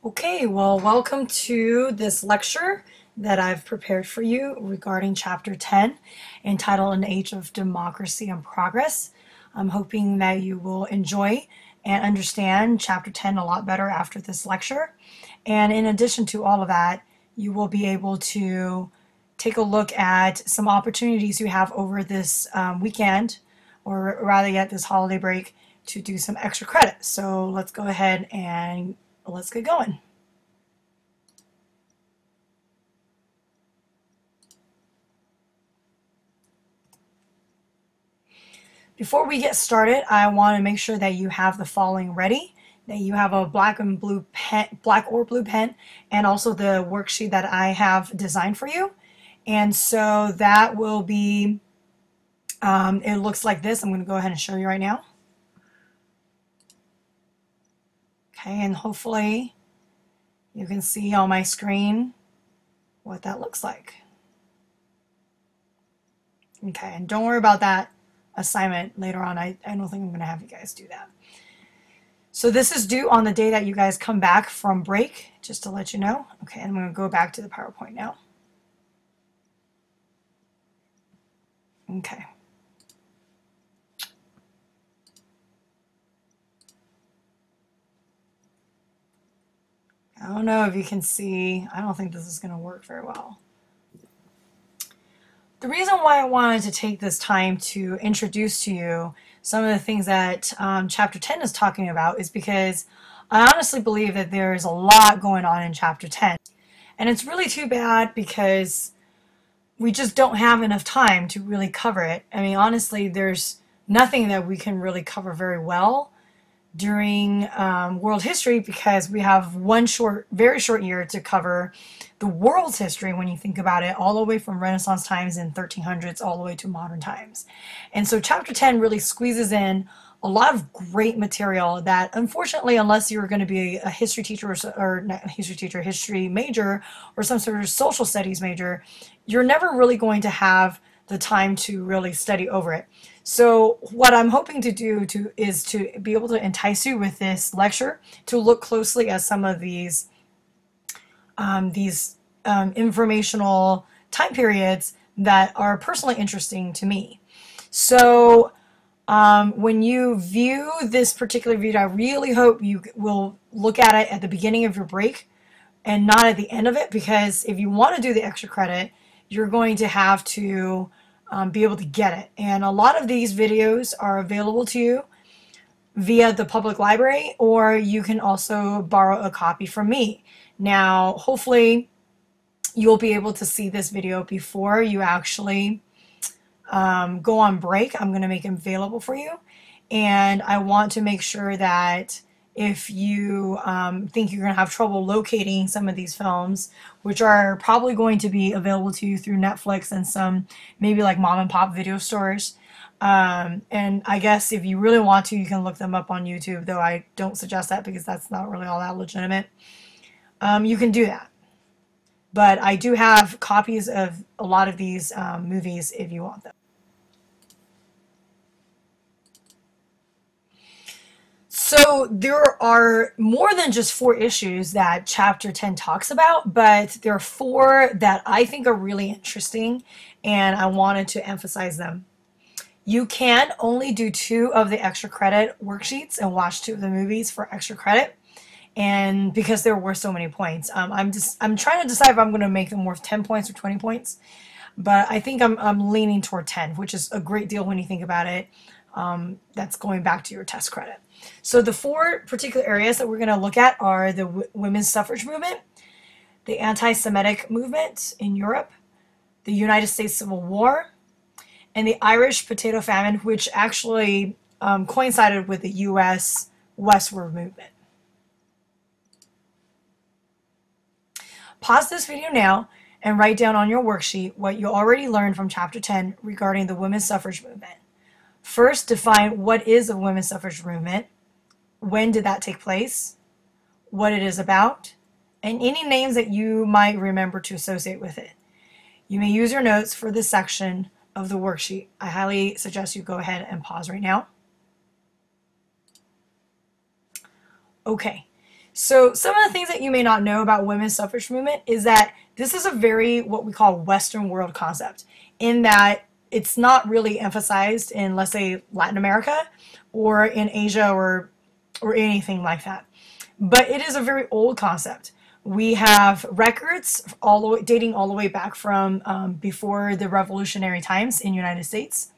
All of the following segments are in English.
Okay, well, welcome to this lecture that I've prepared for you regarding Chapter 10, entitled An Age of Democracy and Progress. I'm hoping that you will enjoy and understand Chapter 10 a lot better after this lecture. And in addition to all of that, you will be able to take a look at some opportunities you have over this weekend, or rather yet this holiday break, to do some extra credit. So let's go ahead and let's get going. Before we get started, I want to make sure that you have the following ready, that you have a black or blue pen, and also the worksheet that I have designed for you. And so that will be, it looks like this. I'm going to go ahead and show you right now. Okay, and hopefully you can see on my screen what that looks like. Okay, and don't worry about that assignment later on. I don't think I'm going to have you guys do that. So this is due on the day that you guys come back from break, just to let you know. Okay, I'm going to go back to the PowerPoint now. Okay. I don't know if you can see. I don't think this is going to work very well. The reason why I wanted to take this time to introduce to you some of the things that Chapter 10 is talking about is because I honestly believe that there is a lot going on in Chapter 10. And it's really too bad because we just don't have enough time to really cover it. I mean, honestly, there's nothing that we can really cover very well during world history because we have one very short year to cover the world's history when you think about it, all the way from Renaissance times in 1300s all the way to modern times. And so Chapter 10 really squeezes in a lot of great material that, unfortunately, unless you're going to be a history teacher or not a history teacher, history major, or some sort of social studies major, you're never really going to have the time to really study over it. So what I'm hoping to do is to be able to entice you with this lecture to look closely at some of these informational time periods that are personally interesting to me. So when you view this particular video, I really hope you will look at it at the beginning of your break and not at the end of it, because if you want to do the extra credit, you're going to have to be able to get it. And a lot of these videos are available to you via the public library, or you can also borrow a copy from me. Now, hopefully you'll be able to see this video before you actually go on break. I'm going to make it available for you. And I want to make sure that if you think you're going to have trouble locating some of these films, which are probably going to be available to you through Netflix and some maybe like mom and pop video stores. And I guess if you really want to, you can look them up on YouTube, though I don't suggest that because that's not really all that legitimate. You can do that. But I do have copies of a lot of these movies if you want them. So there are more than just 4 issues that Chapter 10 talks about, but there are 4 that I think are really interesting, and I wanted to emphasize them. You can only do 2 of the extra credit worksheets and watch 2 of the movies for extra credit, and because there were so many points. I'm trying to decide if I'm going to make them worth 10 points or 20 points, but I think I'm leaning toward 10, which is a great deal when you think about it. That's going back to your test credit. So the 4 particular areas that we're going to look at are the women's suffrage movement, the anti-Semitic movement in Europe, the United States Civil War, and the Irish potato famine, which actually coincided with the U.S. westward movement. Pause this video now and write down on your worksheet what you already learned from Chapter 10 regarding the women's suffrage movement. First, define what is a women's suffrage movement, when did that take place, what it is about, and any names that you might remember to associate with it. You may use your notes for this section of the worksheet. I highly suggest you go ahead and pause right now. Okay, So some of the things that you may not know about women's suffrage movement is that this is a very what we call Western world concept, in that it's not really emphasized in, let's say, Latin America or in Asia or anything like that. But it is a very old concept. We have records all the way, dating all the way back from before the revolutionary times in the United States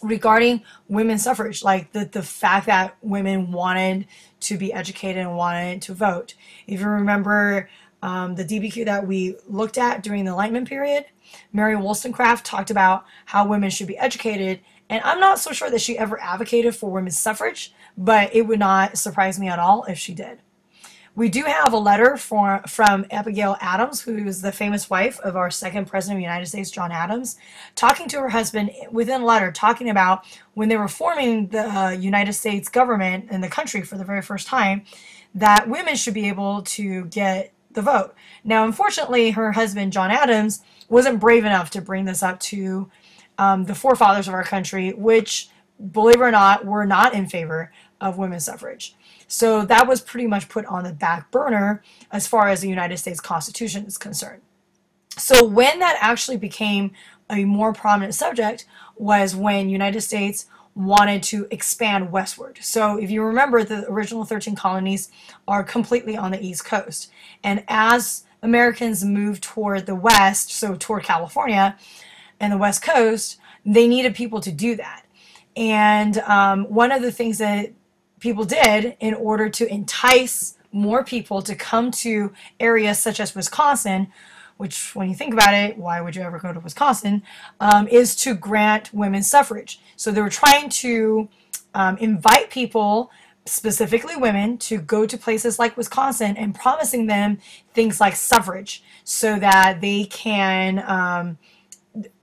regarding women's suffrage, like the fact that women wanted to be educated and wanted to vote. If you remember the DBQ that we looked at during the Enlightenment period, Mary Wollstonecraft talked about how women should be educated, and I'm not so sure that she ever advocated for women's suffrage, but it would not surprise me at all if she did. We do have a letter from Abigail Adams, who is the famous wife of our second president of the United States, John Adams, talking to her husband within a letter, talking about when they were forming the United States government in the country for the very first time, that women should be able to get the vote. Now, unfortunately, her husband, John Adams, wasn't brave enough to bring this up to the forefathers of our country, which, believe it or not, were not in favor of women's suffrage. So that was pretty much put on the back burner as far as the United States Constitution is concerned. So when that actually became a more prominent subject was when United States wanted to expand westward. So if you remember, the original 13 colonies are completely on the East Coast. And as Americans moved toward the West, so toward California and the West Coast, they needed people to do that. And one of the things that people did in order to entice more people to come to areas such as Wisconsin, which when you think about it, why would you ever go to Wisconsin, is to grant women's suffrage. So they were trying to invite people, specifically women, to go to places like Wisconsin and promising them things like suffrage so that they can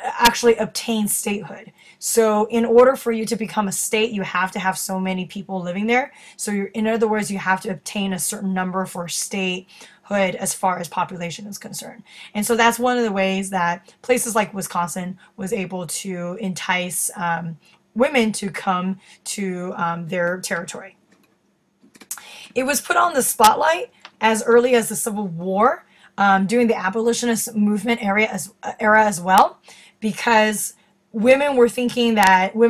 actually obtain statehood. So in order for you to become a state, you have to have so many people living there. So in other words, you have to obtain a certain number for statehood as far as population is concerned. And so that's one of the ways that places like Wisconsin was able to entice women to come to their territory. It was put on the spotlight as early as the Civil War, during the abolitionist movement era as well, because women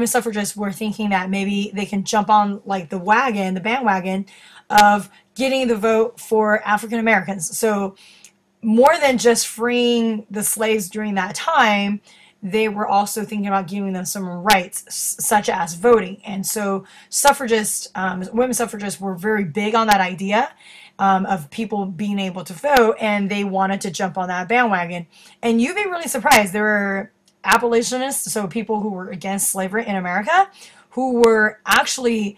suffragists were thinking that maybe they can jump on like the bandwagon of getting the vote for African Americans. So more than just freeing the slaves during that time, they were also thinking about giving them some rights, such as voting. And so women suffragists were very big on that idea of people being able to vote, and they wanted to jump on that bandwagon. And you'd be really surprised. There were abolitionists, so people who were against slavery in America, who were actually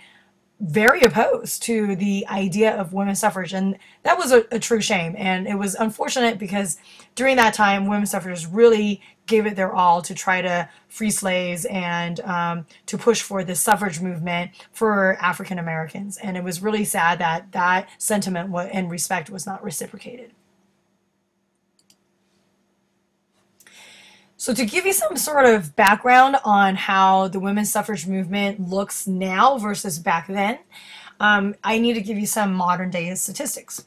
very opposed to the idea of women's suffrage. And that was a true shame. And it was unfortunate because during that time, women's suffragists really gave it their all to try to free slaves and to push for the suffrage movement for African Americans. And it was really sad that that sentiment and respect was not reciprocated. So to give you some sort of background on how the women's suffrage movement looks now versus back then, I need to give you some modern day statistics.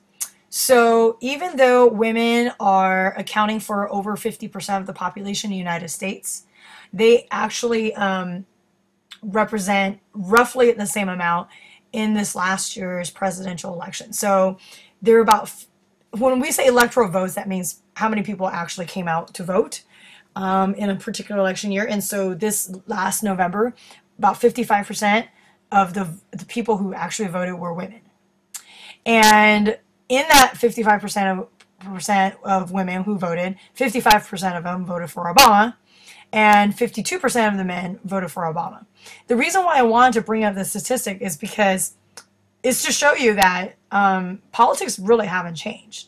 So even though women are accounting for over 50% of the population in the United States, they actually represent roughly the same amount in this last year's presidential election. So they're about, when we say electoral votes, that means how many people actually came out to vote in a particular election year. And so this last November, about 55% of the people who actually voted were women. And in that 55% of women who voted, 55% of them voted for Obama, and 52% of the men voted for Obama. The reason why I wanted to bring up this statistic is because it's to show you that politics really haven't changed.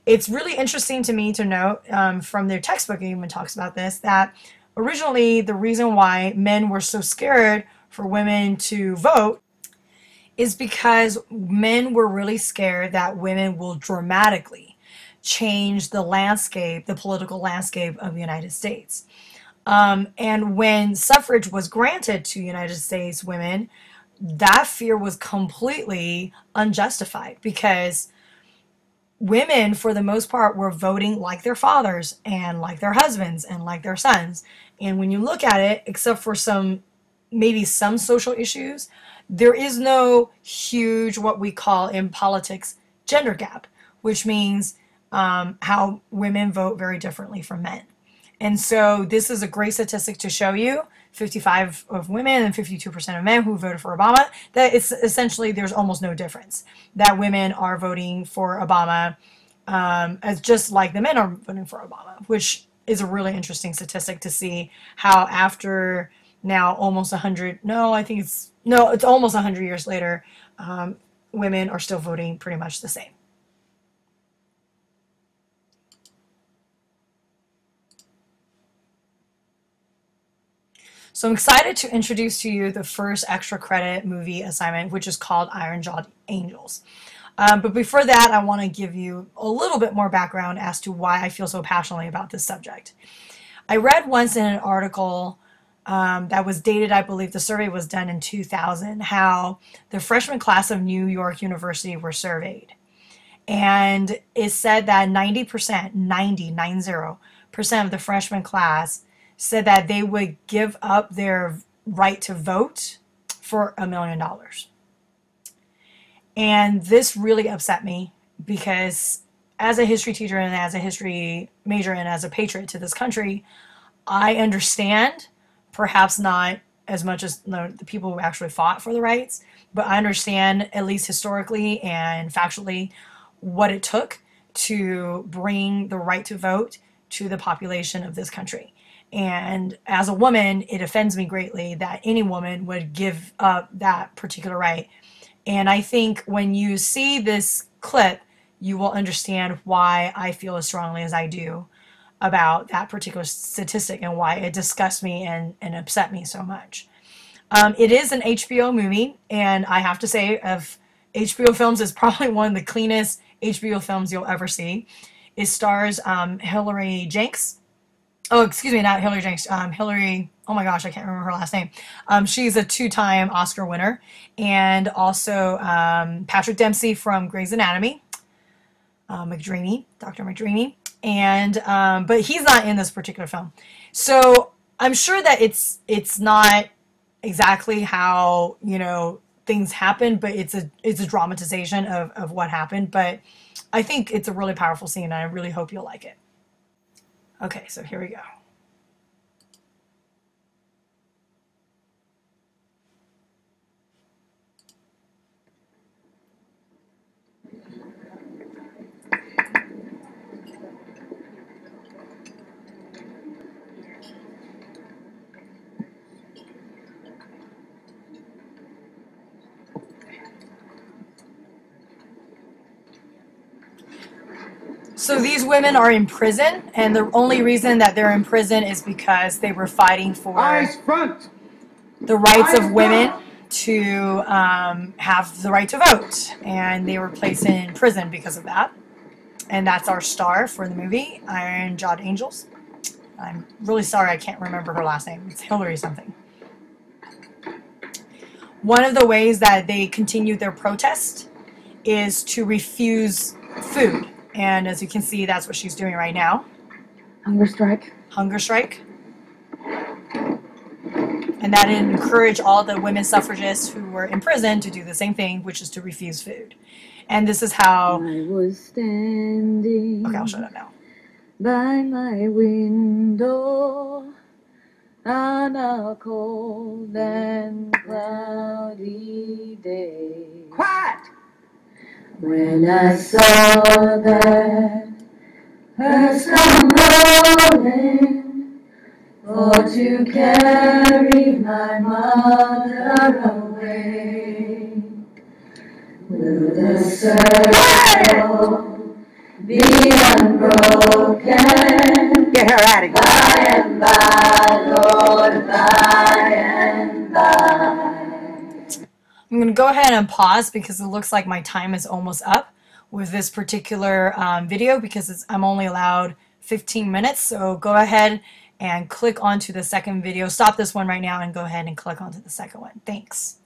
It's really interesting to me to note, from their textbook, it even talks about this, that originally the reason why men were so scared for women to vote is because men were really scared that women will dramatically change the landscape, the political landscape of the United States. And when suffrage was granted to United States women that fear was completely unjustified, because women, for the most part, were voting like their fathers and like their husbands and like their sons. And when you look at it, except for maybe some social issues, there is no huge, what we call in politics, gender gap, which means how women vote very differently from men. And so this is a great statistic to show you, 55 of women and 52% of men who voted for Obama, that it's essentially, there's almost no difference, that women are voting for Obama as just like the men are voting for Obama, which is a really interesting statistic to see how after now almost 100, it's almost 100 years later, women are still voting pretty much the same. So I'm excited to introduce to you the first extra credit movie assignment, which is called Iron-Jawed Angels. But before that, I want to give you a little bit more background as to why I feel so passionately about this subject. I read once in an article that was dated, I believe the survey was done in 2000, how the freshman class of New York University were surveyed. And it said that 90% of the freshman class said that they would give up their right to vote for $1 million. And this really upset me, because as a history teacher and as a history major and as a patriot to this country, I understand, perhaps not as much as the people who actually fought for the rights, but I understand, at least historically and factually, what it took to bring the right to vote to the population of this country. And as a woman, it offends me greatly that any woman would give up that particular right. And I think when you see this clip, you will understand why I feel as strongly as I do about that particular statistic and why it disgusts me and upset me so much. It is an HBO movie, and I have to say, of HBO films, it's probably one of the cleanest HBO films you'll ever see. It stars Hillary Jenks. Oh, excuse me, not Hillary Jenks. Hillary, oh my gosh, I can't remember her last name. She's a two-time Oscar winner. And also Patrick Dempsey from Grey's Anatomy. Dr. McDreamy. And, but he's not in this particular film. So I'm sure that it's not exactly how, things happen, but it's a dramatization of what happened. But I think it's a really powerful scene, and I really hope you'll like it. Okay, so here we go. So these women are in prison, and the only reason that they're in prison is because they were fighting for the rights of women to have the right to vote, and they were placed in prison because of that. And that's our star for the movie, Iron-Jawed Angels. I'm really sorry I can't remember her last name. It's Hillary something. One of the ways that they continued their protest is to refuse food. And as you can see, that's what she's doing right now. Hunger strike. Hunger strike. And that encouraged all the women suffragists who were in prison to do the same thing, which is to refuse food. And this is how... I was standing... Okay, I'll shut up now. By my window on a cold and cloudy day. Quiet! When I saw that hearse come rolling for to carry my mother away, will the circle be unbroken? Get her out of here. By and by, Lord, by and by. I'm going to go ahead and pause because it looks like my time is almost up with this particular video, because I'm only allowed 15 minutes. So go ahead and click onto the second video. Stop this one right now and go ahead and click onto the second one. Thanks.